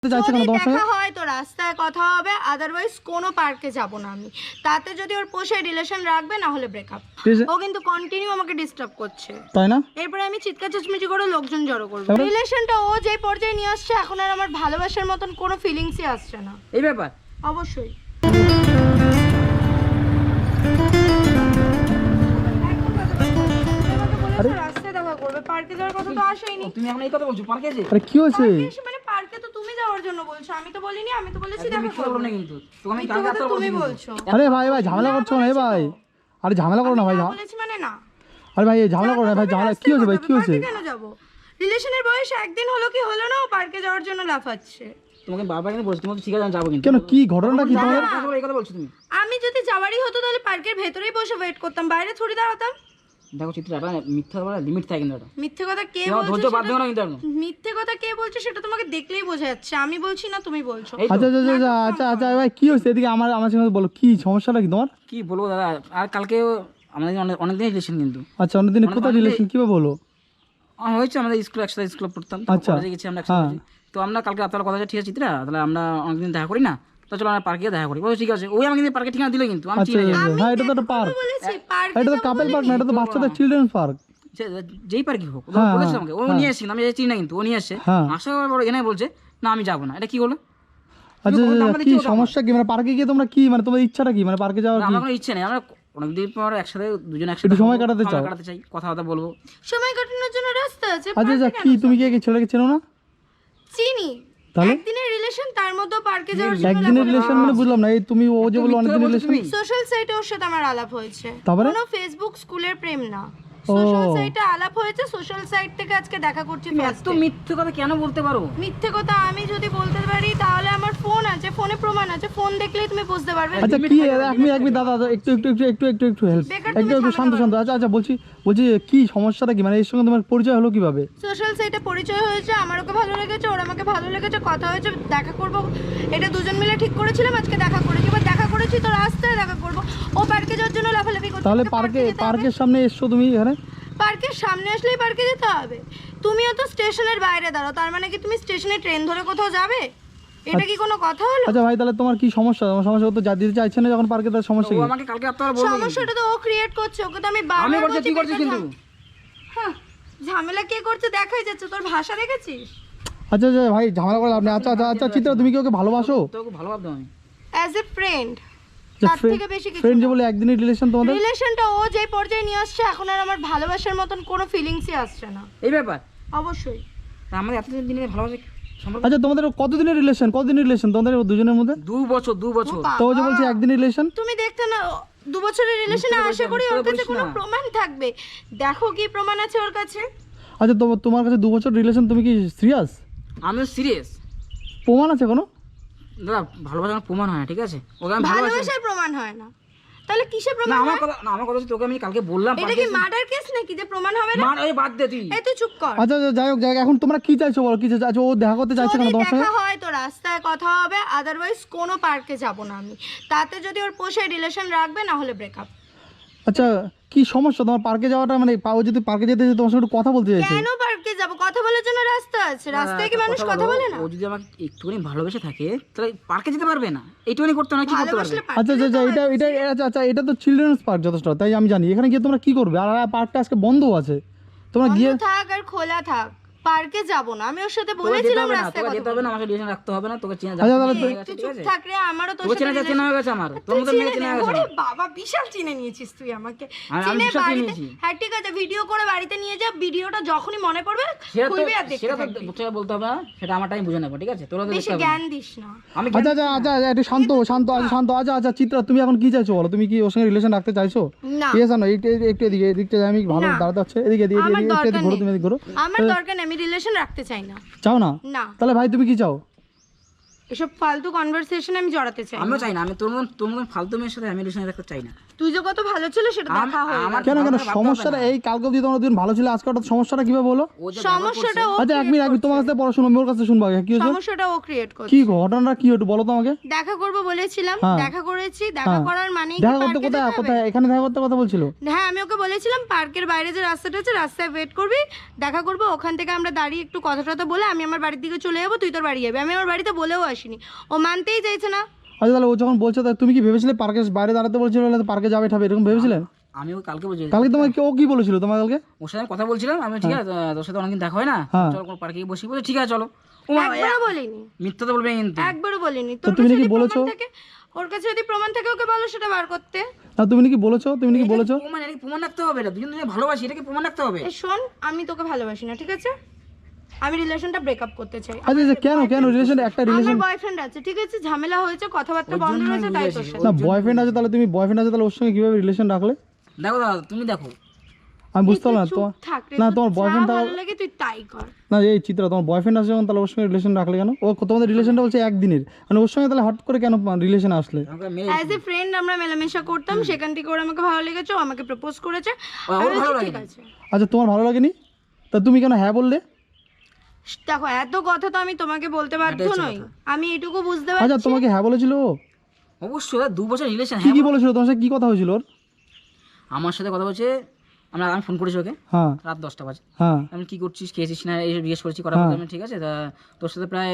দেখা হয় তো রাস্তায় কথা হবে, আদারওয়াইজ কোনো পার্কে যাব না আমি। তাতে যদি ওর পোষায় রিলেশন রাখবে, না হলে ব্রেকআপ। ও কিন্তু কন্টিনিউ আমাকে ডিস্টার্ব করছে, তাই না? এরপরে আমি চিৎকার চেঁচামেচি করে লোকজন জড়ো করব। রিলেশনটা ও যে পর্যায়ে নিয়ে আসছে, এখন আর আমার ভালোবাসার মতন কোনো ফিলিংসই আসছে না। এই ব্যাপার অবশ্যই রাস্তায় দেখা করবে, পার্কে যাওয়ার কথা তো আসেনি। তুমি এখন এই কথা বলছো পার্কে যে? আরে কি হয়েছে? মানে পার্কে তো তুমি যাওয়ার জন্য বলছো, আমি তো বলিনি। আমি তো বলেছি দেখা মিথ্যা করব বলো না কিন্তু। তুমি মিথ্যা কথা তুমি বলছো। আরে ভাই ভাই ঝামেলা করছো না ভাই? আরে ঝামেলা করো না ভাই। বলেছি মানে না। আরে ভাই ঝামেলা করো না ভাই, ঝামেলা কি হয়েছে ভাই? কি হয়েছে? কেন যাব? রিলেশনের বয়স একদিন হলো কি হলো না, ও পার্কে যাওয়ার জন্য লাফাচ্ছে। তোমাকে বারবার কিন্তু বলছি, তুমি ঠিক আছে আমি যাবো কিন্তু। কেন, কি ঘটনাটা কি তোমার? এই কথা বলছো তুমি? আমি যদি যাওয়ারই হতো তাহলে পার্কের ভেতরেই বসে ওয়েট করতাম, বাইরে থোড়ি দাঁড়াতাম। দেখো চিত্র, এটা মিথ্যা বলা লিমিট থাকে কিন্তু। এটা মিথ্যে কথা কে তোমার বলছে? ধৈর্য বাদ দিও না কিন্তু এখন। মিথ্যে কথা কে বলছে সেটা তোমাকে দেখলেই বোঝা যাচ্ছে। আমি বলছি না, তুমি বলছো। আচ্ছা আচ্ছা আচ্ছা আচ্ছা আচ্ছা ভাই কি হয়েছে? এদিকে আমার সঙ্গে বলো, কি সমস্যাটা কি তোমার? কি বলবো দাদা, আর কালকে আমাদের অনেকদিন রিলেশন কিন্তু। আচ্ছা অনেকদিন কোথায় রিলেশন, কি বলো? হয়েছে আমাদের স্কুল একসাথে স্কুলে পড়তাম, আচ্ছা। কলেজে গেছি আমরা একসাথে। তো আমরা কালকে রাত্রে কথা ঠিক আছে চিত্রা, তাহলে আমরা অনেকদিন দেখা করি না, তো চলো আমরা পার্কে দেখা করি। বলো ঠিক আছে। ওই আমাকে পার্কে ঠিকানা দিল কিন্তু আমি আচ্ছা চিনি না। ভাই এটা তো একটা পার্ক, বলেছি পার্কে এটা তো কাপল পার্ক না, এটা তো বাচ্চাদের চিলড্রেন্স পার্ক। যেই পার্কে হোক হ্যাঁ, বলেছে আমাকে, ও নিয়ে এসেছিল, আমি চিনি না কিন্তু। ও নিয়ে এসে হ্যাঁ। আসার পর এখানে বলছে না আমি যাবো না। এটা কি হলো? আচ্ছা আচ্ছা কি সমস্যা কি? মানে পার্কে গিয়ে তোমরা কি, মানে তোমাদের ইচ্ছাটা কি, মানে পার্কে যাওয়ার কি? আমার কোনো ইচ্ছে নেই, আমরা অনেকদিন পর একসাথে দুজন একসাথে একটু সময় কাটাতে চাও? কাটাতে চাই, কথাবার্তা বলবো। সময় কাটানোর জন্য রাস্তা আছে। আচ্ছা আচ্ছা কি তুমি কি ছেলেকে চেনো না? চিনি, তাহলে একদিনের রিলেশন, তার মধ্যে পার্কে যাওয়ার জন্য একদিনের রিলেশন মানে বুঝলাম না। এই তুমি ও যে বললো অনেকদিন রিলেশন, সোশ্যাল সাইটে ওর সাথে আমার আলাপ হয়েছে। তারপরে? কোনো ফেসবুক স্কুলের প্রেম না, সোশ্যাল সাইটে আলাপ হয়েছে। সোশ্যাল সাইট থেকে আজকে দেখা করছি ফার্স্ট। এত মিথ্যে কথা কেন বলতে পারো? মিথ্যে কথা আমি যদি বলতে পারি তাহলে আমার ফোন আছে, ফোনে প্রমাণ আছে, ফোন দেখলেই তুমি বুঝতে পারবে। আচ্ছা কি এক মিনিট দাদা একটু একটু একটু একটু একটু একটু হেল্প, একটু একটু শান্ত শান্ত। আচ্ছা আচ্ছা বলছি কি সমস্যাটা কি, মানে এর সঙ্গে তোমার পরিচয় হলো কিভাবে? সোশ্যাল সাইটে পরিচয় হয়েছে, আমার ওকে ভালো লেগেছে, ওর আমাকে ভালো লেগেছে, কথা হয়েছে, দেখা করব, এটা দুজন মিলে ঠিক করেছিলাম। আজকে দেখা করেছি, এবার দেখা করেছি তো রাস্তায় দেখা করব। ও পার্কে যাওয়ার জন্য লাফালাফি করছে। তাহলে পার্কের সামনে এসছো তুমি এখানে? পার্কের সামনে আসলেই পার্কে যেতে হবে? তুমিও তো স্টেশনের বাইরে দাঁড়াও, তার মানে কি তুমি স্টেশনে ট্রেন ধরে কোথাও যাবে? এটা কি কোনো কথা হলো? আচ্ছা ভাই তাহলে তোমার কি সমস্যা? তোমার সমস্যা তো যা দিতে চাইছে না যখন পার্কে, তার সমস্যা ও কি? আমাকে কালকে রাত্রে বললো। সমস্যাটা তো ও ক্রিয়েট করছে, ওকে তো আমি আমি বারবার করছি, বলছি। তুই করছিস কিন্তু। হ্যাঁ, ঝামেলা কে করছে দেখাই যাচ্ছে। তোর ভাষা দেখেছিস? আচ্ছা আচ্ছা ভাই ঝামেলা করে আপনি। আচ্ছা আচ্ছা আচ্ছা চিত্রা তুমি কি ওকে ভালোবাসো? তোকে ভালো ভাবতো আমি। অ্যাজ এ ফ্রেন্ড, তার থেকে বেশি কিছু ফ্রেন্ড যে না। বলে একদিনের রিলেশন তোমাদের? রিলেশনটা ও যে পর্যায়ে নিয়ে আসছে, এখন আর আমার ভালোবাসার মতন কোনো ফিলিংসই আসছে না। এই ব্যাপার অবশ্যই তা আমাদের এতদিন দিনের ভালোবাসা সম্পর্ক আচ্ছা তোমাদের কতদিনের রিলেশন তোমাদের দুজনের মধ্যে? 2 বছর 2 বছর। তো ও যে বলছে একদিনের রিলেশন, তুমি দেখতে না 2 বছরের রিলেশনে আশা করি ওর কাছে কোনো না। প্রমাণ থাকবে। দেখো কি প্রমাণ আছে ওর কাছে। আচ্ছা তোমার কাছে 2 বছর রিলেশন, তুমি কি সিরিয়াস? আমি সিরিয়াস প্রমাণ আছে কোনো? দাদা, ভালোবাসা আমার প্রমাণ হয় না, ঠিক আছে? ওকে আমি ভালোবাসি ভালোবাসার প্রমাণ হয় না, তাহলে কিসের না। প্রমাণ আমার হয়? কথা না, আমার কথা হচ্ছে তোকে আমি কালকে বললাম এটা কি মার্ডার কেস নাকি যে প্রমাণ হবে না? মার ওই বাদ দে তুই। এই তুই চুপ কর। আচ্ছা আচ্ছা যাই হোক এখন তোমরা কি চাইছো বলো, কি চাইছো? ও দেখা করতে চাইছে কেন যদি তোমার সঙ্গে? দেখা হয় তো রাস্তায় কথা হবে, আদারওয়াইজ কোনো পার্কে যাব না আমি। তাতে যদি ওর পোষায় রিলেশন রাখবে, না হলে ব্রেকআপ। আচ্ছা কি সমস্যা তোমার পার্কে যাওয়াটা? মানে ও যদি পার্কে যেতে তোমার সঙ্গে একটু কথা বলতে চাইছে। কেন পার্কে যাব? কথা বলার জন্য রাস্তা আছে, রাস্তায় কি মানুষ কথা বলে না? ও যদি আমাকে একটুখানি ভালোবেসে থাকে তাহলে পার্কে যেতে পারবে না? এইটুখানি করতে না কি করতে পারবে? ভালোবাসলে আচ্ছা আচ্ছা আচ্ছা এটা আচ্ছা এটা তো চিলড্রেন্স পার্ক যথেষ্ট, তাই আমি জানি। এখানে গিয়ে তোমরা কি করবে? আর পার্কটা আজকে বন্ধ আছে, তোমরা বন্ধ গিয়ে থাক আর খোলা থাক, পার্কে যাব না। আমি ওর সাথে তোকে যেতে বলেছিলাম হবে না, রাস্তায় তোকে কথা যেতে হবে না, আমাকে রিলেশন রাখতে হবে না, তোকে চেনা আচ্ছা, তাহলে যাচ্ছে, তুই ঠিক চুপ আছে? থাক রে, আমারও তোর তোকে সাথে চেনা হয়ে গেছে আমার, তোর তুই মতো মেয়ে চিনে চেনা নে। হয়ে গেছে। ওরে বাবা, বিশাল চিনে নিয়েছিস তুই আমাকে। আমি চিনে বিশাল চিনে বাড়িতে, নিয়েছি। হ্যাঁ ঠিক আছে, ভিডিও করে বাড়িতে নিয়ে যা। ভিডিওটা যখনই মনে পড়বে সেটা তো খুলবি আর দেখতে সেটা তো থাকবি। তোকে বলতে হবে না, সেটা আমার টাইম বুঝে নেবো, ঠিক আছে? তোরা তো বেশি দেখতে হবে না। জ্ঞান দিস না। আমি আচ্ছা আচ্ছা আচ্ছা আচ্ছা একটু শান্ত শান্ত আচ্ছা আচ্ছা চিত্রা তুমি এখন কি চাইছো বলো? তুমি কি ওর সঙ্গে রিলেশন রাখতে চাইছো? না, ঠিক আছে না একটু এদিকটা আমি ভালো না। দাঁড়াতে হচ্ছে, এদিকে আমার একটু দরকার ঘোরো, নেই। তুমি এদিক ঘোরো। আমার দরকার নেই, আমি রিলেশন রাখতে চাই না। চাও না? না, তাহলে ভাই তুমি কি চাও? এসব ফালতু কনভারসেশনে আমি জড়াতে চাই না। আমিও চাই না, আমি তোর মতন ফালতু মেয়ের সাথে আমি রিলেশন রাখতে চাই না। তুই যে কত ভালো ছিল সেটা দেখা হয়ে আমার গেছে। কেন কেন ভালো লাগবে সমস্যাটা না। এই কালকে অবধি তোমার দুদিন ভালো ছিল, আজকে হঠাৎ সমস্যাটা কিভাবে বলো? ও যে সমস্যাটা ও আচ্ছা 1 মিনিট তোমার কাছে পড়া শুনো, ওর কাছে শুনবো আগে। কি হয়েছে? সমস্যাটা ও ক্রিয়েট করছে। কি ঘটনাটা কি একটু বলো তো আমাকে। দেখা করব বলেছিলাম, হ্যাঁ। দেখা করেছি, দেখা হ্যাঁ। করার মানে দেখা করতে কোথায় এখানে দেখা করতে কথা বলছিল? হ্যাঁ আমি ওকে বলেছিলাম পার্কের বাইরে যে রাস্তাটা আছে রাস্তায় ওয়েট করবি, দেখা করবো, ওখান থেকে আমরা দাঁড়িয়ে একটু কথা টথা বলে আমি আমার বাড়ির দিকে চলে যাবো, তুই তোর বাড়ি যাবি। আমি আমার বাড়িতে বলেও আসিনি, ও মানতেই চাইছে না। আচ্ছা তাহলে ও যখন বলছে তাহলে তুমি কি ভেবেছিলে পার্কের বাইরে দাঁড়াতে বলছিল, পার্কে যাবে ঠাবে এরকম ভেবেছিলেন? আমি ওকে কালকে বলছি, কালকে তোমাকে ও কি বলেছিল তোমার কালকে? ওর সাথে কথা বলছিলাম, আমি ঠিক আছে তোর সাথে অনেকদিন দেখা হয় না, হ্যাঁ। চলো কোনো পার্কে বসি, বলে ঠিক আছে চলো। ও একবারও বলিনি, মিথ্যা তো বলবে কিন্তু। একবারও বলিনি। তো তুমি নাকি বলেছো? ওর কাছে যদি প্রমাণ থাকে ওকে বলো সেটা বার করতে। না তুমি নাকি বলেছো, তুমি নাকি বলেছো? প্রমাণ, এটা কি প্রমাণ রাখতে হবে? এটা দুজন দুজনে ভালোবাসি, এটাকে প্রমাণ রাখতে হবে? এই শোন, আমি তোকে ভালোবাসি না, ঠিক আছে? আমি রিলেশনটা ব্রেকআপ করতে চাই। আচ্ছা আচ্ছা কেন রিলেশন একটা রিলেশন? আমার বয়ফ্রেন্ড আছে, ঠিক আছে? ঝামেলা হয়েছে, কথাবার্তা বন্ধ হয়েছে, তাই তোর সাথে। না বয়ফ্রেন্ড আছে তাহলে তুমি বয়ফ্রেন্ড আছে তাহলে ওর সঙ্গে কিভাবে রিলেশন রাখলে? দেখো দাদা, তুমি দেখো, আমি বুঝতে পারলাম না চুপ তোমার। থাক রে, না তোর তোমার যা বয়ফ্রেন্ড ভালো লাগে তুই তাই কর। না এই চিত্রা তোমার বয়ফ্রেন্ড আছে যখন তাহলে ওর সঙ্গে রিলেশন রাখলে কেন? ও তোমাদের রিলেশনটা বলছে একদিনের, মানে ওর সঙ্গে তাহলে হট করে কেন রিলেশন আসলে? আমাকে মেয়ে অ্যাজ এ ফ্রেন্ড আমরা মেলামেশা করতাম, সেখান থেকে ওর আমাকে ভালো লেগেছে, ও আমাকে প্রপোজ করেছে। ওর আমি ভালো বলেছি, ঠিক লাগেনি। আছে। আচ্ছা তোমার ভালো লাগেনি তা তুমি কেন হ্যাঁ বললে? দেখো এত কথা তো আমি তোমাকে বলতে বাধ্য এটাই হচ্ছে নই, কথা। আমি এটুকু বুঝতে আচ্ছা পারছি। তোমাকে হ্যাঁ বলেছিল ও? অবশ্যই 2 বছর রিলেশন। কি কি বলেছিল তোমার সাথে, কি কথা হয়েছিল ওর? আমার সাথে কথা বলছে, আমি ফোন করেছি ওকে হ্যাঁ রাত 10টা বাজে। হ্যাঁ আমি কি করছিস, খেয়েছিস না, এই জিজ্ঞেস করেছি, করার পর আমি ঠিক আছে তা তোর সাথে প্রায়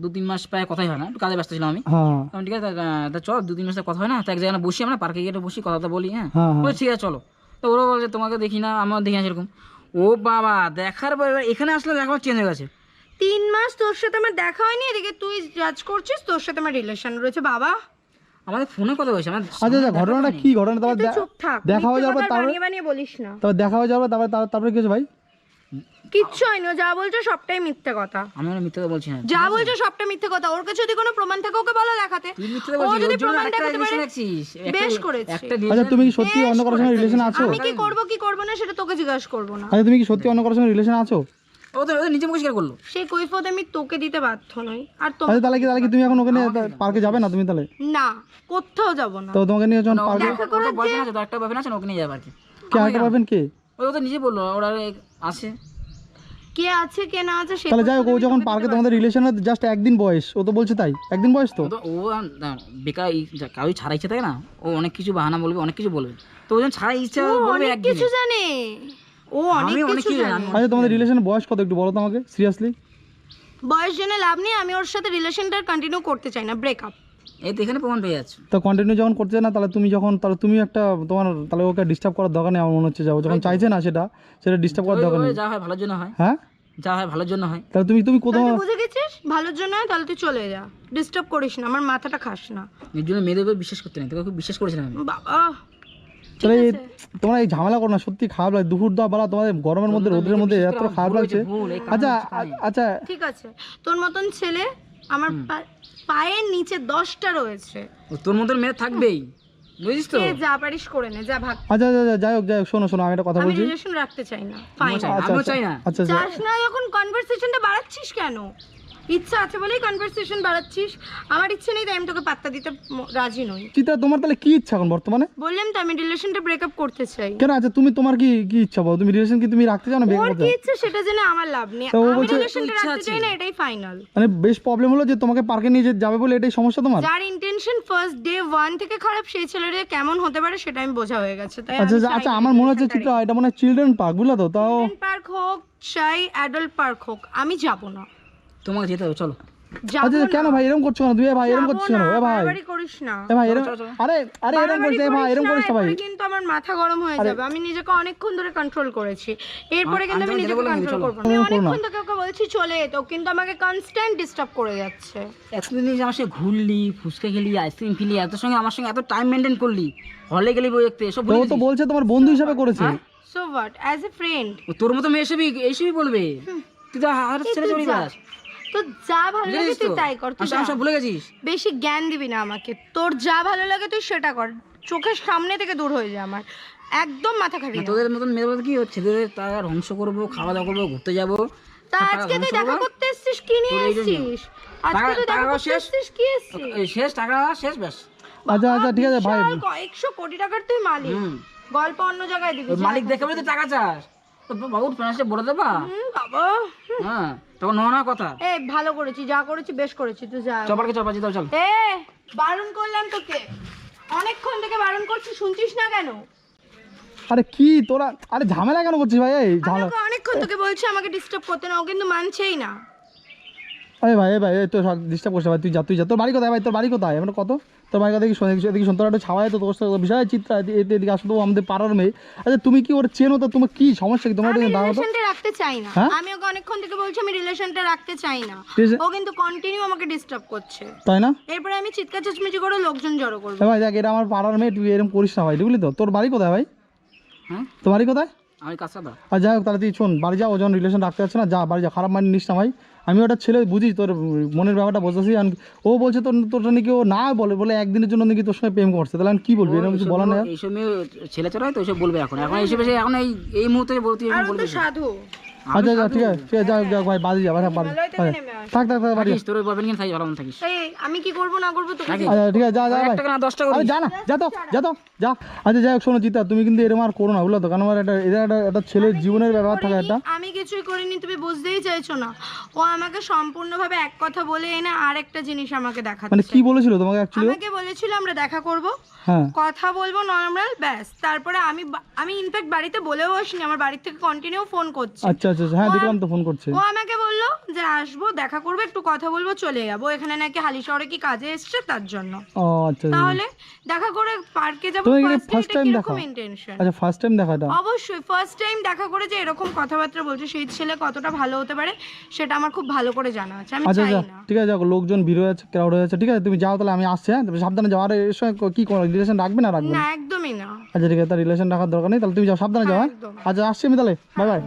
2-3 মাস প্রায় কথাই হয় না, একটু কাজে ব্যস্ত ছিলাম আমি। হ্যাঁ আমি ঠিক আছে তা চল 2-3 মাসে কথা হয় না, তো এক জায়গায় বসি, আমরা পার্কে গিয়ে বসি, কথা বলি। হ্যাঁ হ্যাঁ হ্যাঁ বলে ঠিক আছে চলো। তো ওরা বলছে তোমাকে দেখি না, আমার দেখি না সেরকম। ও বাবা, দেখার পর এবার এখানে আসলে দেখা চেঞ্জ হয়ে গেছে। 3 মাস তোর সাথে আমার দেখা হয়নি, এদিকে তুই জাজ করছিস তোর সাথে আমার রিলেশন রয়েছে। বাবা আমাদের ফোনে কথা হয়েছে আমার। আচ্ছা আচ্ছা ঘটনাটা কি ঘটনা তারপর তুই চুপ থাক, দেখা হয়ে যাওয়ার পর মিথ্যে কথা তারপরে বানিয়ে বানিয়ে বলিস না। দেখা হয়ে যাওয়ার পর তারপরে কি হয়েছে ভাই? কিচ্ছু হয়নি, ও যা বলছো সবটাই মিথ্যে কথা। আমি ওরা মিথ্যা কথা বলছি না। যা বলছো সবটা মিথ্যে কথা। ওর কাছে যদি কোনো প্রমাণ থাকে ওকে বলো দেখাতে। তুই মিথ্যা ও বলছিস, যদি ওর জন্য প্রমাণ একটা দেখাতে রিলেশন পারে, রাখছিস। বেশ করেছে। একটা আচ্ছা relation- তুমি কি সত্যি অন্য কারোর সঙ্গে রিলেশন আছো? আমি কি করব না সেটা তোকে জিজ্ঞাসা করবো না। আচ্ছা তুমি কি সত্যি অন্য কারোর সঙ্গে রিলেশন আছো? ও তো নিজে মুখে স্বীকার করলো। সেই কৈফিয়ত আমি তোকে দিতে বাধ্য নই। আর আচ্ছা তাহলে কি তুমি এখন ওখানে পার্কে যাবে না তুমি তাহলে? না, কোথাও যাব না। তো তোমাকে নিয়ে যখন পার্কে বয়ফ্রেন্ড আছে তো, একটা বয়ফ্রেন্ড আছে না, ওকে নিয়ে যাবে আর কি। কে আরেকটা পাবেন কে? ও তো নিজে বললো ওরা আসে। কে আছে কে না আছে তাহলে যাই হোক ও যখন পার্কে তোমাদের রিলেশনের জাস্ট একদিন বয়স, ও তো বলছে তাই একদিন বয়স তো। ও তো বেকার কারোই ছাড়া ইচ্ছা থাকে না, ও অনেক কিছু বাহানা বলবে, অনেক কিছু বলবে। তো ওজন ছাড়া ইচ্ছা বলবে অনেক একদিন। কিছু জানে, ও অনেক আমি অনেক কিছু কিছু জানে। আচ্ছা তোমাদের রিলেশনের বয়স কত একটু বলো তো আমাকে সিরিয়াসলি। বয়স জেনে লাভ নেই, আমি ওর সাথে রিলেশনটা কন্টিনিউ করতে চাই না, ব্রেকআপ। এই তো এখানে প্রমাণ পেয়ে যাচ্ছে। তো কন্টিনিউ যখন করছে না তাহলে তুমি একটা তোমার তাহলে ওকে ডিস্টার্ব করার দরকার নেই আমার মনে হচ্ছে। যাও যখন চাইছে না সেটা ডিস্টার্ব করার দরকার নেই। যা হয় ভালোর জন্য হয়, হ্যাঁ যা হয় ভালোর জন্য হয়। তাহলে তুমি কোথাও তুই বুঝে গেছিস ভালোর জন্য, তাহলে তুই চলে যা, ডিস্টার্ব করিস না, আমার মাথাটা খাস না। এর জন্য মেয়েদের উপর বিশ্বাস করতে নেই, তোকে খুব বিশ্বাস করেছিলাম আমি। বাবা তাহলে তোমরা এই ঝামেলা করো না, সত্যি খারাপ লাগে। দুপুর বেলা তোমাদের গরমের মধ্যে রোদের মধ্যে এত খারাপ লাগছে। আচ্ছা আচ্ছা ঠিক আছে, তোর মতন ছেলে আমার পায়ের নিচে 10টা রয়েছে। ও তোর মতন মেয়ে থাকবেই, বুঝিস তো। কে যা পারিস করে নে, যা ভাগ। আচ্ছা যাই হোক শোনো আমি একটা কথা আমি বলছি। রিলেশন রাখতে চাই না, ফাইন। আমিও চাই না। আচ্ছা চাস না যখন কনভারসেশনটা বাড়াচ্ছিস কেন? ইচ্ছা আছে বলেই কনভারসেশন বাড়াচ্ছিস, আমার ইচ্ছে নেই তাই আমি তোকে পাত্তা দিতে রাজি নই। চিত্রা তোমার তাহলে কি ইচ্ছা এখন বর্তমানে? বললাম তো আমি রিলেশনটা ব্রেকআপ করতে চাই। কেন? আচ্ছা তোমার কি ইচ্ছা বলো? তুমি রিলেশন কি তুমি রাখতে চাও না ওর ব্রেকআপ কি করতে? ইচ্ছে সেটা জেনে আমার লাভ নেই, তো ও আমি বলছে রিলেশনটা ইচ্ছা রাখতে আছে। চাই না, এটাই ফাইনাল। মানে বেশ প্রবলেম হলো যে তোমাকে পার্কে নিয়ে যাবে বলে এটাই সমস্যা তোমার? যার ইন্টেনশন ফার্স্ট ডে 1 থেকে খারাপ, সেই ছেলেটা কেমন হতে পারে সেটা আমি বোঝা হয়ে গেছে। তাই আচ্ছা আমার মনে হচ্ছে চিত্রা এটা মনে হয় চিলড্রেন পার্ক, বুঝলা তো? তাও পার্ক হোক চাই অ্যাডাল্ট পার্ক হোক, আমি যাব না। তোমাকে যেতে হবে, চলো। আচ্ছা কেন ভাই এরকম করছো কেন? ভাই এরকম করছো কেন? ভাই বাড়াবাড়ি করিস না। ভাই এরকম আরে এরকম করছিস ভাই, এরকম করিস না ভাই। এরপরে কিন্তু আমার মাথা গরম হয়ে যাবে। আমি নিজেকে অনেকক্ষণ ধরে কন্ট্রোল করেছি, এরপরে কিন্তু আমি আমি নিজেকে তোমাকে কন্ট্রোল করব না। আমি অনেকক্ষণ থেকে ওকে বলছি চলে যেত, কিন্তু আমাকে কনস্ট্যান্ট ডিস্টার্ব করে যাচ্ছে। এতদিন যে আমার সাথে ঘুরলি, ফুচকা খেলি, আইসক্রিম খেলি, আমার সঙ্গে এত টাইম মেনটেন করলি, হলে গেলি বই দেখতে, এসব তো ও তো বলছে তোমার বন্ধু হিসাবে করেছে। So what, as a friend. তোর মতো মেয়ে এসবই বলবে, তুই তো হার ছেড়ে চলে যাস। তো যা ভালো লাগে তুই তাই কর, তুই আমি সব ভুলে গেছিস। বেশি জ্ঞান দিবি না আমাকে। তোর যা ভালো লাগে তুই সেটা কর, চোখের সামনে থেকে দূর হয়ে যা, আমার একদম মাথা খাবি না। তোদের মতন মেয়েদের কি ছেলেদের তারা ধ্বংস করবো, খাওয়া দাওয়া করবো, ঘুরতে যাবো, তা আজকে তুই দেখা করতে এসেছিস কি নিয়ে এসেছিস? আজকে তুই দেখা করতে এসেছিস কি এসেছিস? এই শেষ টাকা শেষ ব্যাস। আচ্ছা ঠিক আছে ভাই, বিশাল কয়েকশো কোটি টাকার তুই মালিক, গল্প অন্য জায়গায় দিবি। ওই মালিক দেখে বলে তুই টাকা চাস, তো বাবু ফিনান্সে বলে দেবা। বাবা হ্যাঁ তখন না কথা। এ ভালো করেছি, যা করেছি বেশ করেছি, তুই যা। চপারকে চপাচ্ছি দাও চল। এ বারণ করলাম তোকে, অনেকক্ষণ থেকে বারণ করছি, শুনছিস না কেন? আরে কি তোরা, আরে ঝামেলা কেন করছিস ভাই? এই ঝামেলা, আমাকে অনেকক্ষণ থেকে বলছি আমাকে ডিস্টার্ব করতে না, ও কিন্তু মানছেই না। আরে ভাই এই তো ডিস্টার্ব করছে ভাই, তুই যা তোর বাড়ি কোথায় ভাই? তোর বাড়ি কোথায়? আমরা কত তোর বাড়ি কথা কি শুনতে একটা ছাওয়ায় তো তোর সাথে বিশাল চিত্রা এদিকে আসো, তো আমাদের পাড়ার মেয়ে। আচ্ছা তুমি কি ওর চেনো? তো তোমার কি সমস্যা কি? তোমার আমি দাঁড়াও তো। রিলেশনটা রাখতে চাই না, হ্যাঁ? আমি ওকে অনেকক্ষণ থেকে বলছি আমি রিলেশনটা রাখতে চাই না, ও কিন্তু কন্টিনিউ আমাকে ডিস্টার্ব করছে। তাই না? এরপরে আমি চিৎকার চেঁচমেচি করে লোকজন জড়ো করবো। ভাই দেখ, এটা আমার পাড়ার মেয়ে, তুই এরকম করিস না ভাই, বুঝলি তো? তোর বাড়ি কোথায় ভাই? হ্যাঁ তোর বাড়ি কোথায়? আমি কাজটা দাও। আর যাই হোক, তাহলে তুই শোন, বাড়ি যা, ও যখন রিলেশন রাখতে যাচ্ছে না, যা বাড়ি যা, খারাপ মাইন্ড নিস না ভাই। আমি ওটা ছেলে, বুঝি তোর মনের ব্যাপারটা বুঝতেছি। ও বলছে তোর নাকি ও না বলে একদিনের জন্য নাকি তোর সঙ্গে প্রেম করছে, তাহলে আমি কি বলবি? এরকম কিছু বলার নেই। এইসব মেয়ে ছেলে চড়াই তো, এইসব বলবে এখন এইসব এসে এখন এই মুহূর্তে বলতে আর ও বলবে। তো সাধু। আচ্ছা ঠিক আছে যাক ভাই, বাড়ি যা ভাই, বাড়ি হিমালয় থেকে নেমে আয়। থাক বাড়ি। তোর বলবেন কিনা থাকি, ভালো মতো থাকিস। এই আমি কি করবো না করবো তোকে নাকি? আচ্ছা ঠিক আছে, যা ভাই। 1 টাকা না 10 টাকা আরে দিস। যা না, যা। আচ্ছা যাই হোক, শোনো চিতা, তুমি কিন্তু এরকম আর করো না, বুঝলো তো? কারণ আমার একটা ছেলের জীবনের ব্যাপার থাকে একটা। আমি কিছুই করিনি, তুমি বুঝতেই চাইছো না। ও আমাকে সম্পূর্ণভাবে এক কথা বলে এনে আরেকটা জিনিস আমাকে মানে দেখাচ্ছে। কি বলেছিল তোমাকে অ্যাকচুয়ালি? আমাকে বলেছিল আমরা দেখা করব, হ্যাঁ কথা বলবো নরমাল, ব্যাস। তারপরে আমি ইনফ্যাক্ট বাড়িতে বলেও আসিনি, আমার বাড়ি থেকে কন্টিনিউ ফোন করছে। আচ্ছা হ্যাঁ দেখলাম তো ফোন করছে। ও আমাকে বললো যে আসবো, দেখা করবো, একটু কথা বলবো, চলে যাবো। এখানে নাকি হালি শহরে কি কাজে এসছে তার জন্য। ও আচ্ছা তাহলে দেখা করে পার্কে যাবো, তুমি কি ফার্স্ট ফার্স্ট টাইম দেখা? কিরকম ইন্টেনশন? আচ্ছা ফার্স্ট টাইম দেখাটা? অবশ্যই ফার্স্ট টাইম দেখা করে যে এরকম কথাবার্তা বলছে, সেই ছেলে কতটা ভালো হতে পারে সেটা আমার খুব ভালো করে জানা আছে। আমি আচ্ছা চাই আচ্ছা না। ঠিক আছে, যাক, লোকজন ভিড় হয়ে যাচ্ছে, ক্রাউড হয়ে যাচ্ছে, ঠিক আছে তুমি যাও তাহলে, আমি আসছি। হ্যাঁ তবে সাবধানে যাও। আর এর সঙ্গে কি রিলেশন রাখবে না রাখবে? না একদমই না। আচ্ছা ঠিক আছে, তার রিলেশন রাখার দরকার নেই, তাহলে তুমি যাও, সাবধানে যাও। হ্যাঁ একদম। আচ্ছা আসছি আমি তাহলে, বাই বাই।